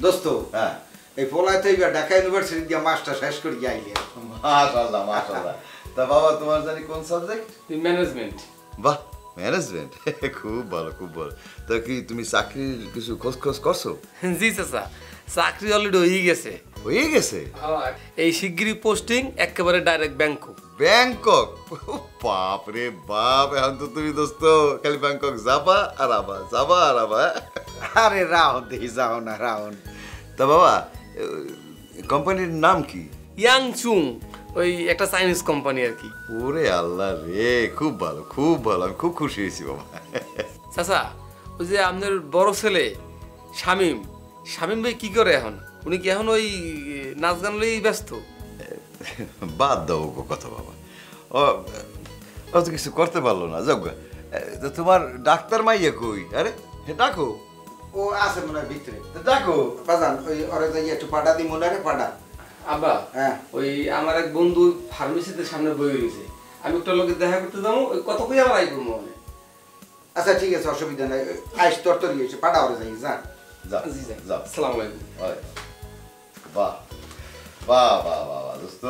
দোস্ত হ্যাঁ এই পোলায় তো এইবার ঢাকা ইউনিভার্সিটি দিয়ে মাস্টার শেষ করে আইলে। মাশাআল্লাহ মাশাআল্লাহ। তা বাবা তোমার জানি কোন সাবজেক্ট? ম্যানেজমেন্ট। বাহ ম্যানেজমেন্ট, খুব ভালো খুব ভালো। তা কি তুমি চাকরির কিছু খোঁজ করছো? জি চাচা, চাকরি অলরেডি হয়ে গেছে। হয়ে গেছে? এই শিগগিরই পোস্টিং, একেবারে ডাইরেক্ট ব্যাংকক। ব্যাংকক? বাপ রে বাপ, এখন তো তুমি দোস্ত খালি ব্যাংকক যাবা আর আবা, যাবা আর আবা। আরে রাহন দেখি যাও না রাহন। তা বাবা কোম্পানির নাম কি? ইয়াংচুং, ওই একটা চাইনিজ কোম্পানি আর কি। ওরে আল্লাহ রে, খুব ভালো খুব ভালো, আমি খুব খুশি হয়েছি বাবা। চাচা, ওই যে আপনার বড় ছেলে শামীম, শামীম ভাই কি করে এখন? উনি কি এখন ওই নাচ গান লই ব্যস্ত? বাদ দাও গো কথা বাবা, ও ও তো কিছু করতে পারলো না। যাক গা, তো তোমার ডাক্তার মাইয়া কই? আরে ডাকো। ও আছে মনে হয় ভিতরে। ডাকো বাজান ওই ওরে যাই একটু পাড়া দি মনে রে পাড়া। আব্বা, হ্যাঁ ওই আমার এক বন্ধু ফার্মেসিতে সামনে বই রয়েছে, আমি একটা লোকের দেখা করতে যাবো, ওই কত কই আবার আইব মনে। আচ্ছা ঠিক আছে, অসুবিধা নাই। আইস তরতরি হয়েছে, পাড়া ওরে যাই যা। যাও জি যাই, যাও। আসসালামু আলাইকুম। বাহ বাহ বাহ বাহ বাহ দোস্ত,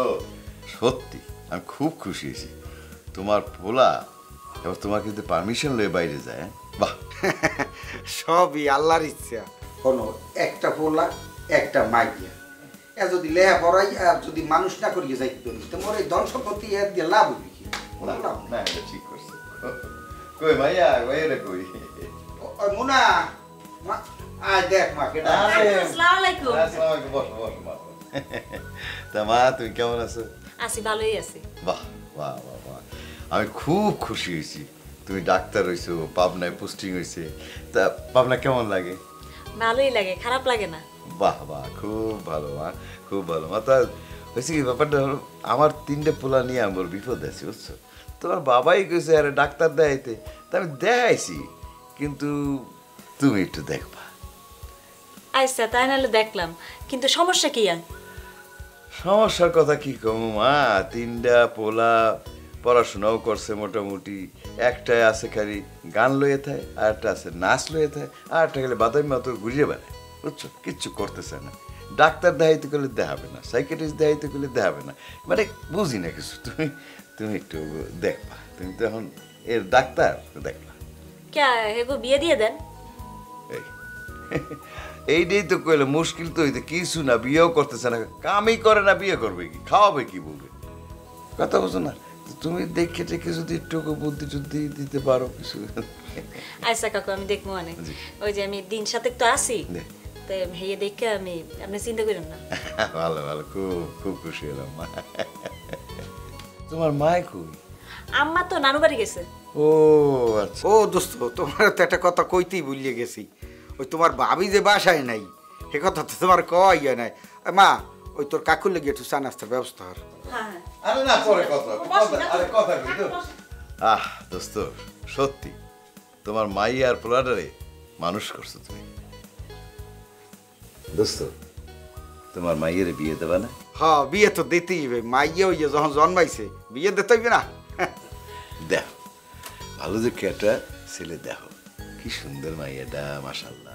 সত্যি আমি খুব খুশি হয়েছি। তোমার পোলা এবার তোমার কিন্তু পারমিশন লয়ে বাইরে যায়। বাহ সবই আল্লাহর ইচ্ছা। কোনো একটা পোলা একটা মাইয়া, এ যদি লেহা পড়াই আর যদি মানুষ না করিয়ে যাইতে পারিস তোমার এই ধন সম্পত্তি এর দিয়ে লাভ হইবে কি? লাভ না, এটা ঠিক করছে। কই মাইয়া, মাইয়া কই? ওই মুনা আয় দেখ মা কেডা। আসসালামু আলাইকুম। আসসালামু আলাইকুম, বসো বসো মা। তা মা তুমি কেমন আছো? আছি, ভালোই আছি। বাহ বাহ বাহ বাহ, আমি খুব খুশি হয়েছি। তুমি ডাক্তার হইছো, পাবনায় পোস্টিং হয়েছে। তা পাবনা কেমন লাগে? ভালোই লাগে, খারাপ লাগে না। বাহ বাহ, খুব ভালো মা, খুব ভালো মা। তা হয়েছে কি, ব্যাপারটা হলো আমার 3টে পোলা নিয়ে আমার বিপদ আছে বুঝছো। তোমার বাবাই গেছে আরে ডাক্তার দেখাইতে, তা আমি দেখাইছি, কিন্তু তুমি একটু দেখবা। আচ্ছা, তাই নাহলে দেখলাম, কিন্তু সমস্যা কি? সমস্যার কথা কি কম মা, 3টা পোলা পড়াশোনাও করছে মোটামুটি, একটাই আছে খালি গান লইয়ে থাকে, আর একটা আছে নাচ লইয়ে থাকে, আর একটা খালি বাদামি মতো ঘুরিয়ে বেড়ায় বুঝছো, কিচ্ছু করতেছে না। ডাক্তার দেখাইতে গেলে দেখাবে না, সাইকেট্রিস্ট দেখাইতে গেলে দেখাবে না, মানে বুঝি না কিছু। তুমি তুমি একটু দেখবা, তুমি তো এখন এর ডাক্তার, দেখবা। কে হেগো বিয়ে দিয়ে দেন? এই এইটাই তো কইলে মুশকিল তো হইতে, কিছু না, বিয়েও করতেছে না, কামই করে না, বিয়ে করবে কি, খাওয়াবে কি বলবে, কথা বুঝো না। তুমি দেখে টেকে যদি একটু বুদ্ধি টুদ্ধি দিতে পারো কিছু। আচ্ছা কাকু, আমি দেখবো অনেক। ওই যে আমি দিন সাথে তো আসি, তাই হেয়ে দেখে আমি, আপনি চিন্তা করেন না। ভালো ভালো, খুব খুব খুশি হলাম মা। তোমার মায় কই? আম্মা তো নানু বাড়ি গেছে। ও আচ্ছা। ও দোস্ত, তোমার তো একটা কথা কইতেই ভুলিয়ে গেছি। ওই তোমার ভাবি যে বাসায় নাই, সে কথা তো তোমার কয় নাই। মা, ওই তোর কাকুর লেগে একটু চা নাস্তার ব্যবস্থা কর। আরে না, পরে কথা, আরে কথা কিন্তু। দোস্ত, সত্যি তোমার মাই আর পোলাডারে মানুষ করছো তুমি দোস্ত। তোমার মাইয়ের বিয়ে দেবা না? হ্যাঁ, বিয়ে তো দিতেই হবে। মাইয়ে ওই যখন জন্মাইছে বিয়ে দিতে হইবে না? দেখো ভালো যে একটা ছেলে, দেখো কি সুন্দর মাইয়াটা, মাশাআল্লাহ।